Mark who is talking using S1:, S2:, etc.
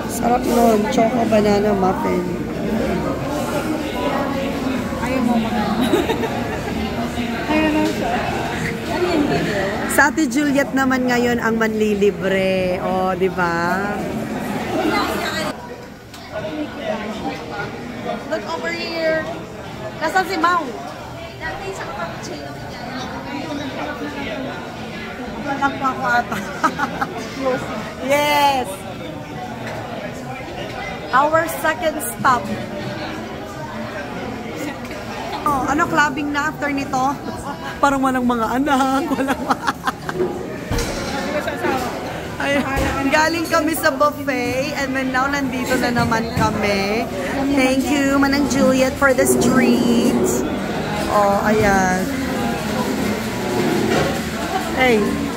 S1: Sarap nun. Choco banana muffin.
S2: Ayaw mo ayaw na siya. Ano yan video?
S1: Sa Ate Juliet naman ngayon ang manlilibre. O, di ba? Look over here. Nasaan si Mau?
S2: Dati sa cappuccino niya.
S1: Walang pa ako ata. Yes! Our second stop. Oh, ano, clubbing na after nito? Parang walang mga anak. Walang Ay, galing kami sa buffet and then now nandito na naman kami. Thank you, Manang Juliet, for the street. Oh, ayan. Hey.